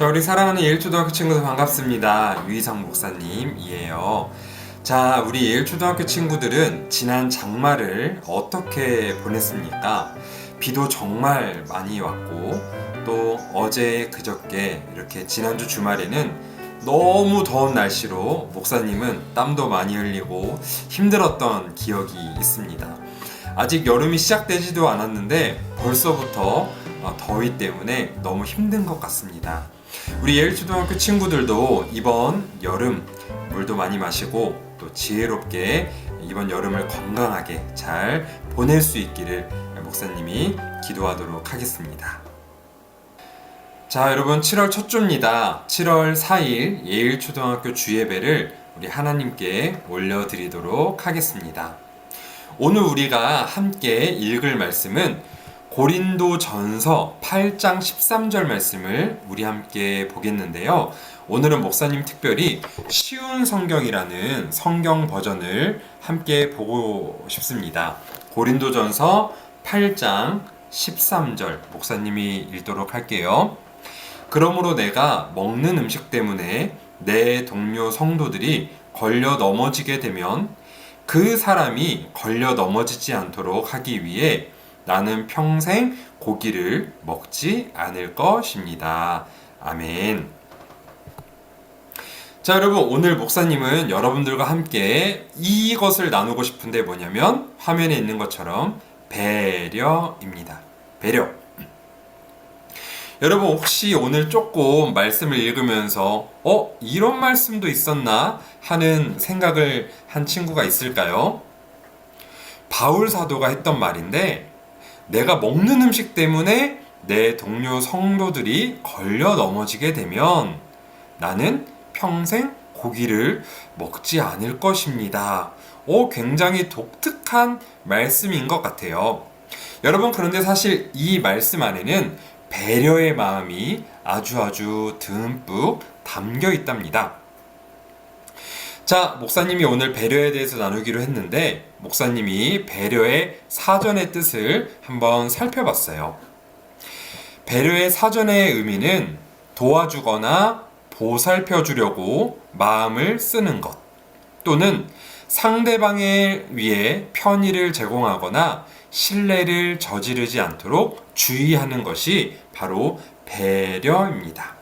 자, 우리 사랑하는 예일초등학교 친구들 반갑습니다. 유희상 목사님이에요. 자, 우리 예일초등학교 친구들은 지난 장마를 어떻게 보냈습니까? 비도 정말 많이 왔고, 또 어제 그저께 이렇게 지난주 주말에는 너무 더운 날씨로 목사님은 땀도 많이 흘리고 힘들었던 기억이 있습니다. 아직 여름이 시작되지도 않았는데 벌써부터 더위 때문에 너무 힘든 것 같습니다. 우리 예일초등학교 친구들도 이번 여름 물도 많이 마시고 또 지혜롭게 이번 여름을 건강하게 잘 보낼 수 있기를 목사님이 기도하도록 하겠습니다. 자, 여러분, 7월 첫 주입니다. 7월 4일 예일초등학교 주예배를 우리 하나님께 올려드리도록 하겠습니다. 오늘 우리가 함께 읽을 말씀은 고린도전서 8장 13절 말씀을 우리 함께 보겠는데요. 오늘은 목사님 특별히 쉬운 성경이라는 성경 버전을 함께 보고 싶습니다. 고린도전서 8장 13절 목사님이 읽도록 할게요. 그러므로 내가 먹는 음식 때문에 내 동료 성도들이 걸려 넘어지게 되면 그 사람이 걸려 넘어지지 않도록 하기 위해 나는 평생 고기를 먹지 않을 것입니다. 아멘. 자, 여러분, 오늘 목사님은 여러분들과 함께 이것을 나누고 싶은데 뭐냐면 화면에 있는 것처럼 배려입니다. 배려. 여러분, 혹시 오늘 조금 말씀을 읽으면서 이런 말씀도 있었나 하는 생각을 한 친구가 있을까요? 바울 사도가 했던 말인데, 내가 먹는 음식 때문에 내 동료 성도들이 걸려 넘어지게 되면 나는 평생 고기를 먹지 않을 것입니다. 굉장히 독특한 말씀인 것 같아요. 여러분, 그런데 사실 이 말씀 안에는 배려의 마음이 아주 듬뿍 담겨 있답니다. 자, 목사님이 오늘 배려에 대해서 나누기로 했는데 목사님이 배려의 사전의 뜻을 한번 살펴봤어요. 배려의 사전의 의미는 도와주거나 보살펴 주려고 마음을 쓰는 것, 또는 상대방에 위해 편의를 제공하거나 신뢰를 저지르지 않도록 주의하는 것이 바로 배려입니다.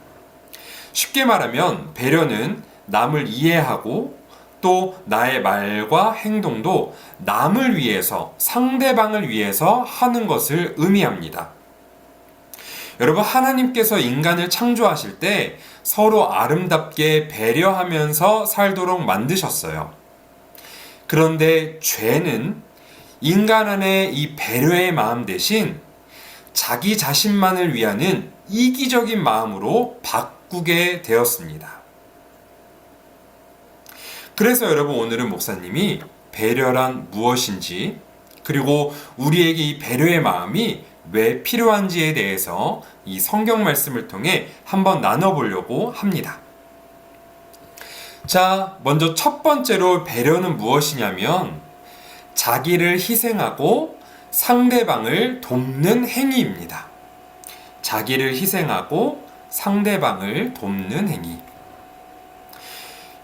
쉽게 말하면 배려는 남을 이해하고 또 나의 말과 행동도 남을 위해서, 상대방을 위해서 하는 것을 의미합니다. 여러분, 하나님께서 인간을 창조하실 때 서로 아름답게 배려하면서 살도록 만드셨어요. 그런데 죄는 인간 안에 이 배려의 마음 대신 자기 자신만을 위하는 이기적인 마음으로 바꾸게 되었습니다. 그래서 여러분, 오늘은 목사님이 배려란 무엇인지, 그리고 우리에게 이 배려의 마음이 왜 필요한지에 대해서 이 성경 말씀을 통해 한번 나눠보려고 합니다. 자, 먼저 첫 번째로 배려는 무엇이냐면 자기를 희생하고 상대방을 돕는 행위입니다. 자기를 희생하고 상대방을 돕는 행위.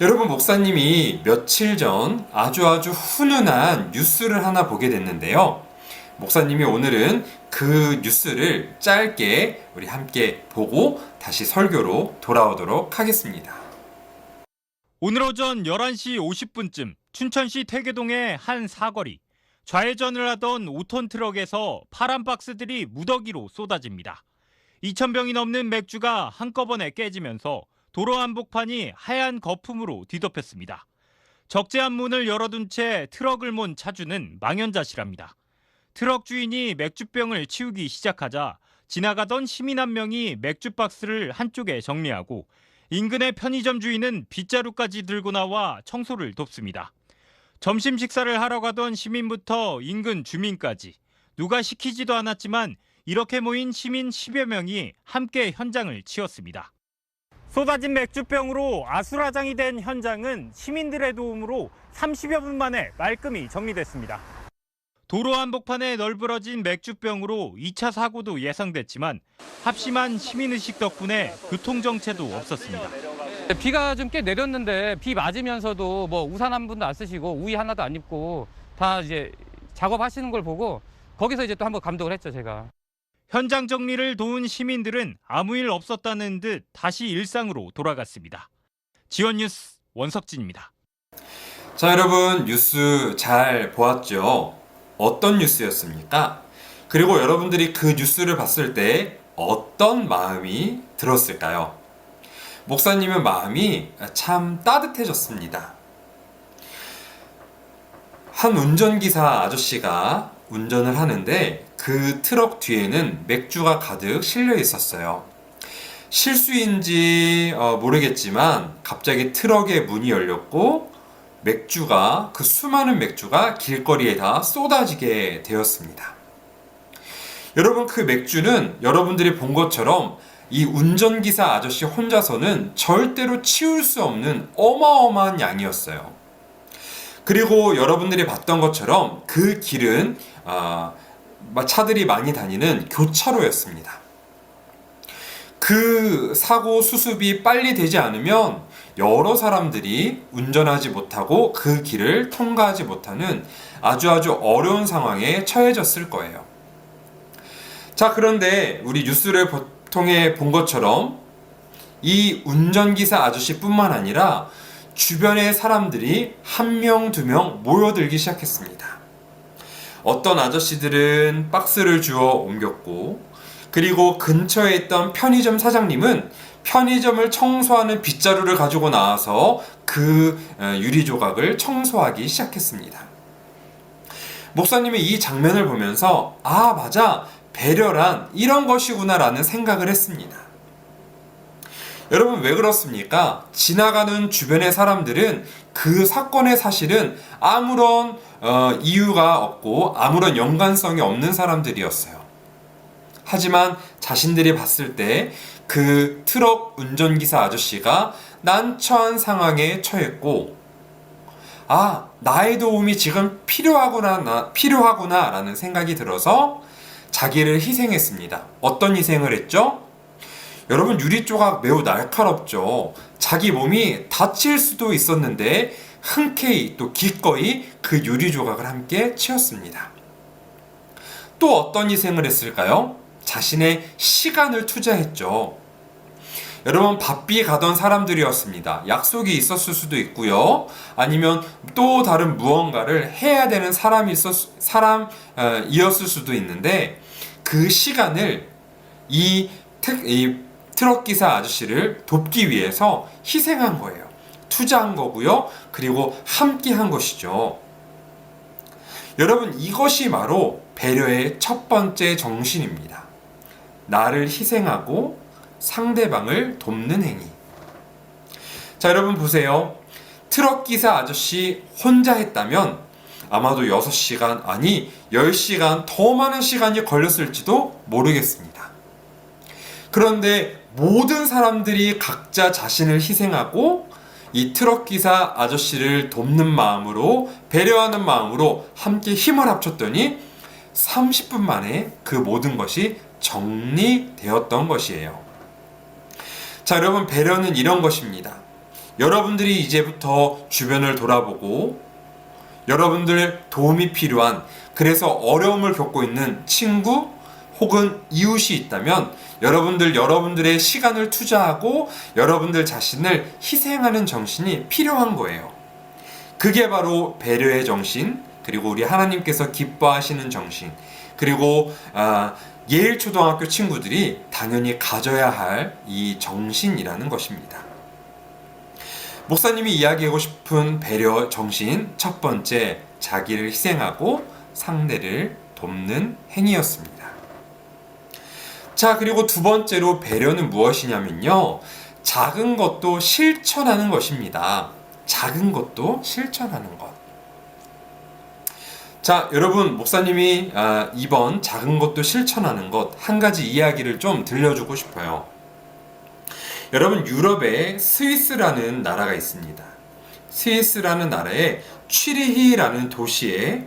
여러분, 목사님이 며칠 전 아주 훈훈한 뉴스를 하나 보게 됐는데요. 목사님이 오늘은 그 뉴스를 짧게 우리 함께 보고 다시 설교로 돌아오도록 하겠습니다. 오늘 오전 11시 50분쯤 춘천시 퇴계동의 한 사거리, 좌회전을 하던 5톤 트럭에서 파란 박스들이 무더기로 쏟아집니다. 2,000병이 넘는 맥주가 한꺼번에 깨지면서 도로 한복판이 하얀 거품으로 뒤덮였습니다. 적재한 문을 열어둔 채 트럭을 몬 차주는 망연자실합니다. 트럭 주인이 맥주병을 치우기 시작하자 지나가던 시민 한 명이 맥주 박스를 한쪽에 정리하고 인근의 편의점 주인은 빗자루까지 들고 나와 청소를 돕습니다. 점심 식사를 하러 가던 시민부터 인근 주민까지 누가 시키지도 않았지만 이렇게 모인 시민 10여 명이 함께 현장을 치웠습니다. 쏟아진 맥주병으로 아수라장이 된 현장은 시민들의 도움으로 30여 분 만에 말끔히 정리됐습니다. 도로 한복판에 널브러진 맥주병으로 2차 사고도 예상됐지만 합심한 시민의식 덕분에 교통정체도 없었습니다. 비가 좀 꽤 내렸는데 비 맞으면서도 뭐 우산 한 분도 안 쓰시고 우의 하나도 안 입고 다 이제 작업하시는 걸 보고 거기서 이제 또 한번 감동을 했죠, 제가. 현장 정리를 도운 시민들은 아무 일 없었다는 듯 다시 일상으로 돌아갔습니다. 지원뉴스 원석진입니다. 자, 여러분 뉴스 잘 보았죠? 어떤 뉴스였습니까? 그리고 여러분들이 그 뉴스를 봤을 때 어떤 마음이 들었을까요? 목사님의 마음이 참 따뜻해졌습니다. 한 운전기사 아저씨가 운전을 하는데 그 트럭 뒤에는 맥주가 가득 실려 있었어요. 실수인지 모르겠지만 갑자기 트럭의 문이 열렸고 그 수많은 맥주가 길거리에 다 쏟아지게 되었습니다. 여러분, 그 맥주는 여러분들이 본 것처럼 이 운전기사 아저씨 혼자서는 절대로 치울 수 없는 어마어마한 양이었어요. 그리고 여러분들이 봤던 것처럼 그 길은 차들이 많이 다니는 교차로였습니다. 그 사고 수습이 빨리 되지 않으면 여러 사람들이 운전하지 못하고 그 길을 통과하지 못하는 아주 어려운 상황에 처해졌을 거예요. 자, 그런데 우리 뉴스를 통해 본 것처럼 이 운전기사 아저씨뿐만 아니라 주변의 사람들이 한 명, 두 명 모여들기 시작했습니다. 어떤 아저씨들은 박스를 주워 옮겼고, 그리고 근처에 있던 편의점 사장님은 편의점을 청소하는 빗자루를 가지고 나와서 그 유리 조각을 청소하기 시작했습니다. 목사님이 이 장면을 보면서 맞아, 배려란 이런 것이구나 라는 생각을 했습니다. 여러분, 왜 그렇습니까? 지나가는 주변의 사람들은 그 사건의 사실은 아무런 이유가 없고 아무런 연관성이 없는 사람들이었어요. 하지만 자신들이 봤을 때 그 트럭 운전기사 아저씨가 난처한 상황에 처했고, 나의 도움이 지금 필요하구나 라는 생각이 들어서 자기를 희생했습니다. 어떤 희생을 했죠? 여러분, 유리 조각 매우 날카롭죠. 자기 몸이 다칠 수도 있었는데 흔쾌히 또 기꺼이 그 유리 조각을 함께 치웠습니다. 또 어떤 희생을 했을까요? 자신의 시간을 투자했죠. 여러분, 바삐 가던 사람들이었습니다. 약속이 있었을 수도 있고요. 아니면 또 다른 무언가를 해야 되는 사람이었을 수도 있는데 그 시간을 이 트럭 기사 아저씨를 돕기 위해서 희생한 거예요. 투자한 거고요. 그리고 함께 한 것이죠. 여러분, 이것이 바로 배려의 첫 번째 정신입니다. 나를 희생하고 상대방을 돕는 행위. 자, 여러분 보세요. 트럭 기사 아저씨 혼자 했다면 아마도 6시간, 아니 10시간 더 많은 시간이 걸렸을지도 모르겠습니다. 그런데 모든 사람들이 각자 자신을 희생하고 이 트럭 기사 아저씨를 돕는 마음으로, 배려하는 마음으로 함께 힘을 합쳤더니 30분 만에 그 모든 것이 정리되었던 것이에요. 자, 여러분, 배려는 이런 것입니다. 여러분들이 이제부터 주변을 돌아보고 여러분들 도움이 필요한, 그래서 어려움을 겪고 있는 친구 혹은 이웃이 있다면 여러분들의 시간을 투자하고 여러분들 자신을 희생하는 정신이 필요한 거예요. 그게 바로 배려의 정신, 그리고 우리 하나님께서 기뻐하시는 정신, 그리고 예일초등학교 친구들이 당연히 가져야 할 이 정신이라는 것입니다. 목사님이 이야기하고 싶은 배려 정신, 첫 번째, 자기를 희생하고 상대를 돕는 행위였습니다. 자, 그리고 두 번째로 배려는 무엇이냐면요, 작은 것도 실천하는 것입니다. 작은 것도 실천하는 것. 자, 여러분, 목사님이 이번 작은 것도 실천하는 것 한 가지 이야기를 좀 들려주고 싶어요. 여러분, 유럽에 스위스라는 나라가 있습니다. 스위스라는 나라에 취리히라는 도시에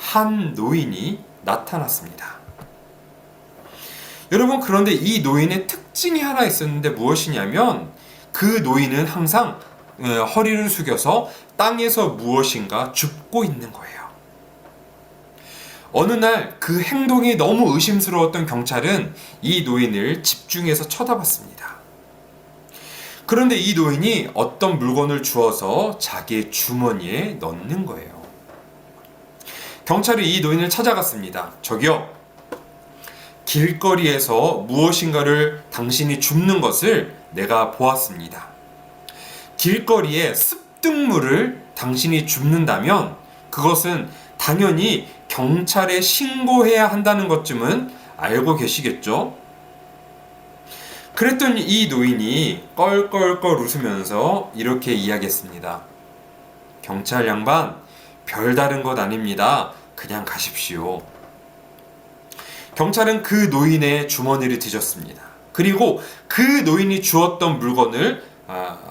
한 노인이 나타났습니다. 여러분, 그런데 이 노인의 특징이 하나 있었는데 무엇이냐면 그 노인은 항상 허리를 숙여서 땅에서 무엇인가 줍고 있는 거예요. 어느 날 그 행동이 너무 의심스러웠던 경찰은 이 노인을 집중해서 쳐다봤습니다. 그런데 이 노인이 어떤 물건을 주워서 자기의 주머니에 넣는 거예요. 경찰이 이 노인을 찾아갔습니다. 저기요, 길거리에서 무엇인가를 당신이 줍는 것을 내가 보았습니다. 길거리에 습득물을 당신이 줍는다면 그것은 당연히 경찰에 신고해야 한다는 것쯤은 알고 계시겠죠? 그랬더니 이 노인이 껄껄껄 웃으면서 이렇게 이야기했습니다. 경찰 양반, 별다른 것 아닙니다. 그냥 가십시오. 경찰은 그 노인의 주머니를 뒤졌습니다. 그리고 그 노인이 주었던 물건을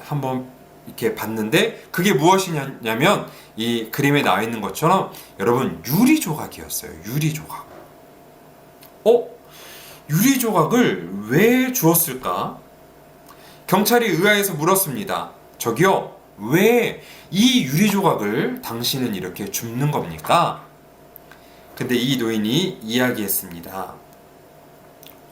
한번 이렇게 봤는데 그게 무엇이냐면 이 그림에 나와 있는 것처럼 여러분 유리 조각이었어요. 유리 조각. 유리 조각을 왜 주었을까? 경찰이 의아해서 물었습니다. 저기요, 왜 이 유리 조각을 당신은 이렇게 줍는 겁니까? 근데 이 노인이 이야기했습니다.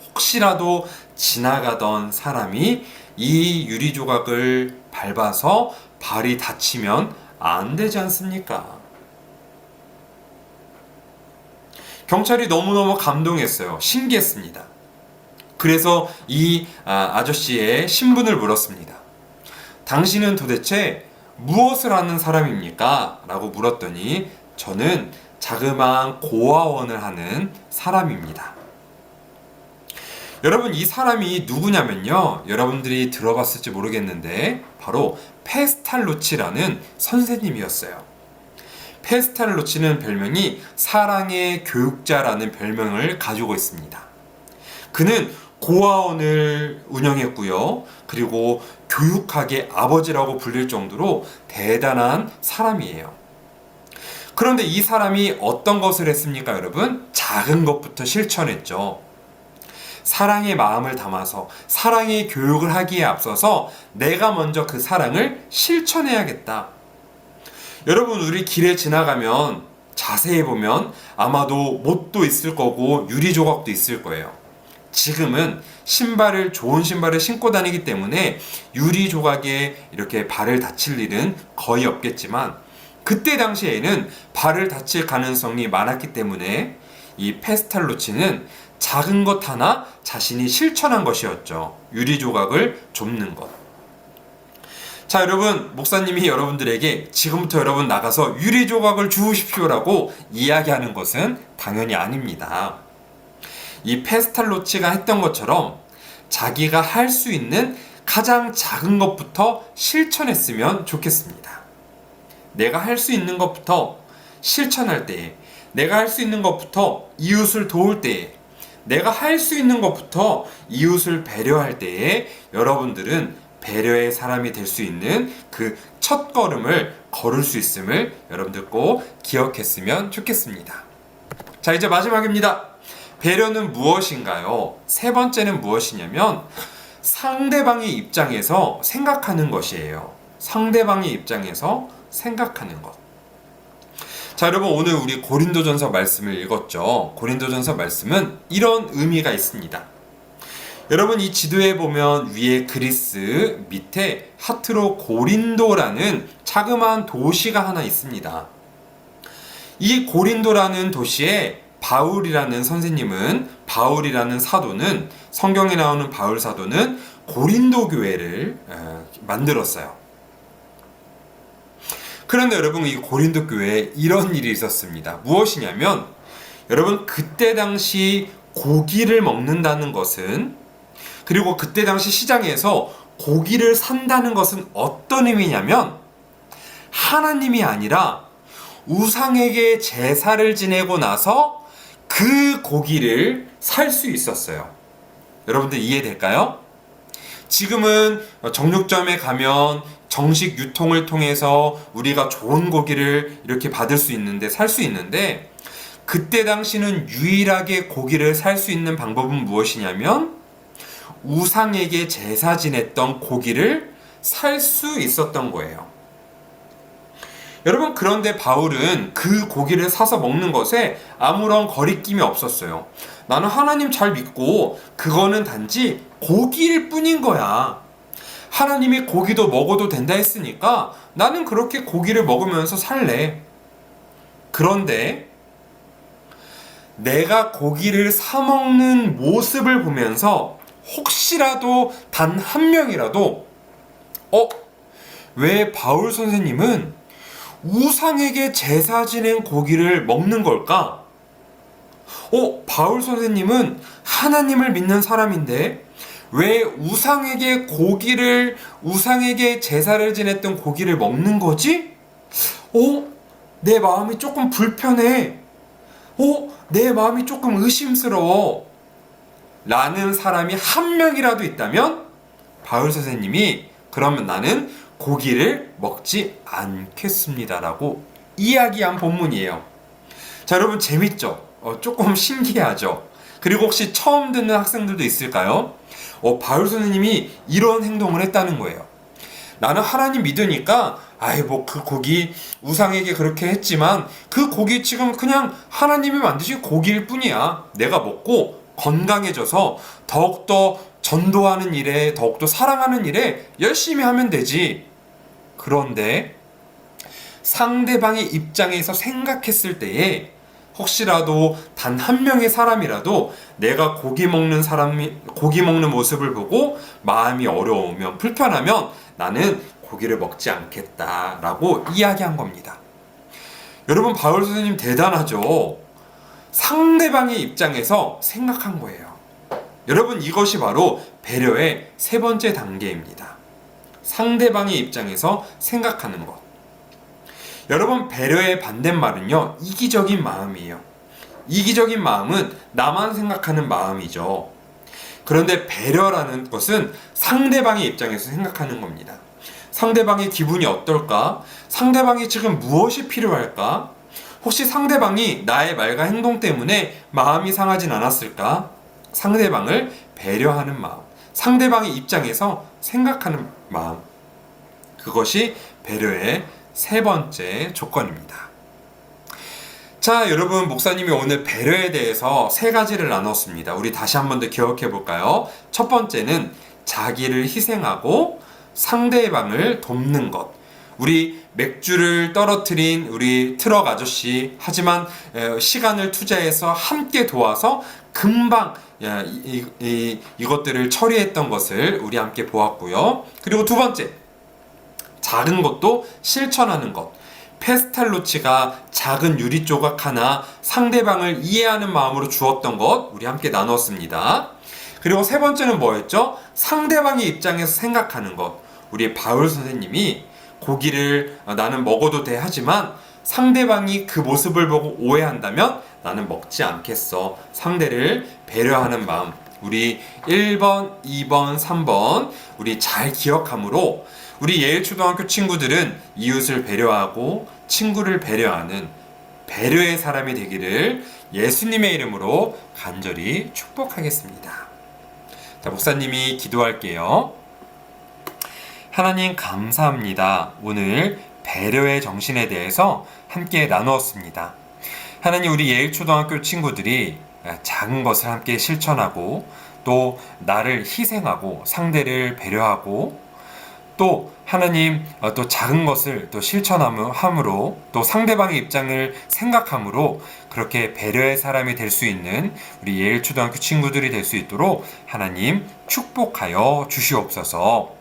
혹시라도 지나가던 사람이 이 유리 조각을 밟아서 발이 다치면 안 되지 않습니까? 경찰이 너무너무 감동했어요. 신기했습니다. 그래서 이 아저씨의 신분을 물었습니다. 당신은 도대체 무엇을 하는 사람입니까? 라고 물었더니 저는 자그마한 고아원을 하는 사람입니다. 여러분, 이 사람이 누구냐면요, 여러분들이 들어봤을지 모르겠는데 바로 페스탈로치라는 선생님이었어요. 페스탈로치는 별명이 사랑의 교육자라는 별명을 가지고 있습니다. 그는 고아원을 운영했고요. 그리고 교육학의 아버지라고 불릴 정도로 대단한 사람이에요. 그런데 이 사람이 어떤 것을 했습니까, 여러분? 작은 것부터 실천했죠. 사랑의 마음을 담아서 사랑의 교육을 하기에 앞서서 내가 먼저 그 사랑을 실천해야겠다. 여러분, 우리 길에 지나가면 자세히 보면 아마도 못도 있을 거고 유리 조각도 있을 거예요. 지금은 좋은 신발을 신고 다니기 때문에 유리 조각에 이렇게 발을 다칠 일은 거의 없겠지만 그때 당시에는 발을 다칠 가능성이 많았기 때문에 이 페스탈로치는 작은 것 하나 자신이 실천한 것이었죠. 유리 조각을 줍는 것. 자, 여러분, 목사님이 여러분들에게 지금부터 여러분 나가서 유리 조각을 주우십시오라고 이야기하는 것은 당연히 아닙니다. 이 페스탈로치가 했던 것처럼 자기가 할 수 있는 가장 작은 것부터 실천했으면 좋겠습니다. 내가 할 수 있는 것부터 실천할 때에, 내가 할 수 있는 것부터 이웃을 도울 때에, 내가 할 수 있는 것부터 이웃을 배려할 때에 여러분들은 배려의 사람이 될 수 있는 그 첫 걸음을 걸을 수 있음을 여러분들 꼭 기억했으면 좋겠습니다. 자, 이제 마지막입니다. 배려는 무엇인가요? 세 번째는 무엇이냐면 상대방의 입장에서 생각하는 것이에요. 상대방의 입장에서 생각하는 것. 자, 여러분, 오늘 우리 고린도전서 말씀을 읽었죠. 고린도전서 말씀은 이런 의미가 있습니다. 여러분, 이 지도에 보면 위에 그리스, 밑에 하트로 고린도라는 자그마한 도시가 하나 있습니다. 이 고린도라는 도시에 바울이라는 사도는, 성경에 나오는 바울 사도는 고린도 교회를 만들었어요. 그런데 여러분, 이 고린도 교회에 이런 일이 있었습니다. 무엇이냐면 여러분, 그때 당시 고기를 먹는다는 것은, 그리고 그때 당시 시장에서 고기를 산다는 것은 어떤 의미냐면 하나님이 아니라 우상에게 제사를 지내고 나서 그 고기를 살 수 있었어요. 여러분들 이해될까요? 지금은 정육점에 가면 정식 유통을 통해서 우리가 좋은 고기를 이렇게 받을 수 있는데, 살 수 있는데, 그때 당시는 유일하게 고기를 살 수 있는 방법은 무엇이냐면 우상에게 제사 지냈던 고기를 살 수 있었던 거예요. 여러분, 그런데 바울은 그 고기를 사서 먹는 것에 아무런 거리낌이 없었어요. 나는 하나님 잘 믿고 그거는 단지 고기일 뿐인 거야. 하나님이 고기도 먹어도 된다 했으니까 나는 그렇게 고기를 먹으면서 살래. 그런데 내가 고기를 사 먹는 모습을 보면서 혹시라도 단 한 명이라도 왜 바울 선생님은 우상에게 제사 지낸 고기를 먹는 걸까? 바울 선생님은 하나님을 믿는 사람인데 왜 우상에게 제사를 지냈던 고기를 먹는 거지? 내 마음이 조금 불편해. 내 마음이 조금 의심스러워. 라는 사람이 한 명이라도 있다면 바울 선생님이 그러면 나는 고기를 먹지 않겠습니다라고 이야기한 본문이에요. 자, 여러분 재밌죠? 조금 신기하죠? 그리고 혹시 처음 듣는 학생들도 있을까요? 바울 선생님이 이런 행동을 했다는 거예요. 나는 하나님 믿으니까 그 고기 우상에게 그렇게 했지만 그 고기 지금 그냥 하나님이 만드신 고기일 뿐이야. 내가 먹고 건강해져서 더욱더 전도하는 일에, 더욱더 사랑하는 일에 열심히 하면 되지. 그런데 상대방의 입장에서 생각했을 때에 혹시라도 단 한 명의 사람이라도 내가 고기 먹는 모습을 보고 마음이 어려우면, 불편하면 나는 고기를 먹지 않겠다라고 이야기한 겁니다. 여러분, 바울 선생님 대단하죠? 상대방의 입장에서 생각한 거예요. 여러분, 이것이 바로 배려의 세 번째 단계입니다. 상대방의 입장에서 생각하는 것. 여러분, 배려의 반대말은요, 이기적인 마음이에요. 이기적인 마음은 나만 생각하는 마음이죠. 그런데 배려라는 것은 상대방의 입장에서 생각하는 겁니다. 상대방의 기분이 어떨까? 상대방이 지금 무엇이 필요할까? 혹시 상대방이 나의 말과 행동 때문에 마음이 상하진 않았을까? 상대방을 배려하는 마음, 상대방의 입장에서 생각하는 마음, 그것이 배려의 세 번째 조건입니다. 자, 여러분, 목사님이 오늘 배려에 대해서 세 가지를 나눴습니다. 우리 다시 한 번 더 기억해 볼까요? 첫 번째는 자기를 희생하고 상대방을 돕는 것. 우리 맥주를 떨어뜨린 우리 트럭 아저씨, 하지만 시간을 투자해서 함께 도와서 금방 이것들을 처리했던 것을 우리 함께 보았고요. 그리고 두 번째, 작은 것도 실천하는 것. 페스탈로치가 작은 유리 조각 하나 상대방을 이해하는 마음으로 주었던 것 우리 함께 나눴습니다. 그리고 세 번째는 뭐였죠? 상대방의 입장에서 생각하는 것. 우리 바울 선생님이 고기를 나는 먹어도 돼 하지만 상대방이 그 모습을 보고 오해한다면 나는 먹지 않겠어. 상대를 배려하는 마음. 우리 1번, 2번, 3번 우리 잘 기억함으로 우리 예일초등학교 친구들은 이웃을 배려하고 친구를 배려하는 배려의 사람이 되기를 예수님의 이름으로 간절히 축복하겠습니다. 자, 목사님이 기도할게요. 하나님 감사합니다. 오늘 배려의 정신에 대해서 함께 나누었습니다. 하나님, 우리 예일초등학교 친구들이 작은 것을 함께 실천하고 또 나를 희생하고 상대를 배려하고 또 하나님 또 작은 것을 또 실천함으로 또 상대방의 입장을 생각함으로 그렇게 배려의 사람이 될 수 있는 우리 예일초등학교 친구들이 될 수 있도록 하나님 축복하여 주시옵소서.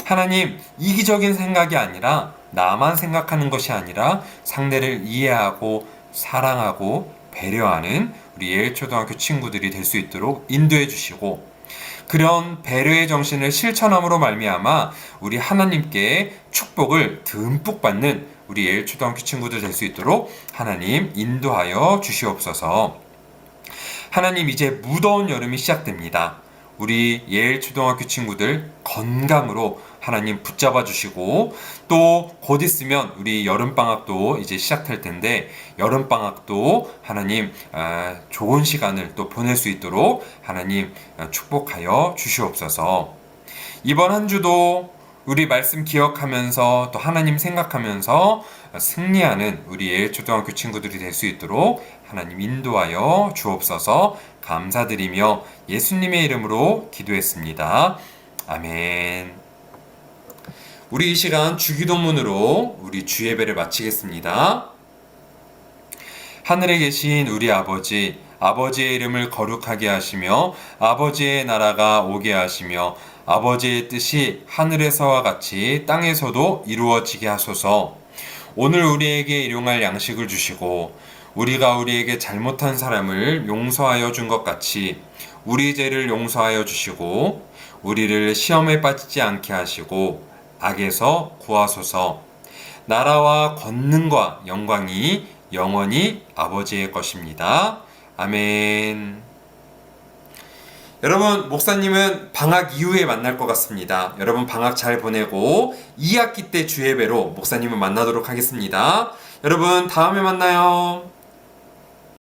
하나님, 이기적인 생각이 아니라 나만 생각하는 것이 아니라 상대를 이해하고 사랑하고 배려하는 우리 예일초등학교 친구들이 될 수 있도록 인도해 주시고 그런 배려의 정신을 실천함으로 말미암아 우리 하나님께 축복을 듬뿍 받는 우리 예일초등학교 친구들 될 수 있도록 하나님 인도하여 주시옵소서. 하나님, 이제 무더운 여름이 시작됩니다. 우리 예일 초등학교 친구들 건강으로 하나님 붙잡아 주시고, 또 곧 있으면 우리 여름방학도 이제 시작할 텐데, 여름방학도 하나님 좋은 시간을 또 보낼 수 있도록 하나님 축복하여 주시옵소서. 이번 한 주도 우리 말씀 기억하면서 또 하나님 생각하면서 승리하는 우리 예일초등학교 친구들이 될 수 있도록 하나님 인도하여 주옵소서. 감사드리며 예수님의 이름으로 기도했습니다. 아멘. 우리 이 시간 주기도문으로 우리 주예배를 마치겠습니다. 하늘에 계신 우리 아버지, 아버지의 이름을 거룩하게 하시며 아버지의 나라가 오게 하시며 아버지의 뜻이 하늘에서와 같이 땅에서도 이루어지게 하소서. 오늘 우리에게 일용할 양식을 주시고 우리가 우리에게 잘못한 사람을 용서하여 준 것 같이 우리 죄를 용서하여 주시고 우리를 시험에 빠지지 않게 하시고 악에서 구하소서. 나라와 권능과 영광이 영원히 아버지의 것입니다. 아멘. 여러분, 목사님은 방학 이후에 만날 것 같습니다. 여러분 방학 잘 보내고 2학기 때 주예배로 목사님을 만나도록 하겠습니다. 여러분 다음에 만나요.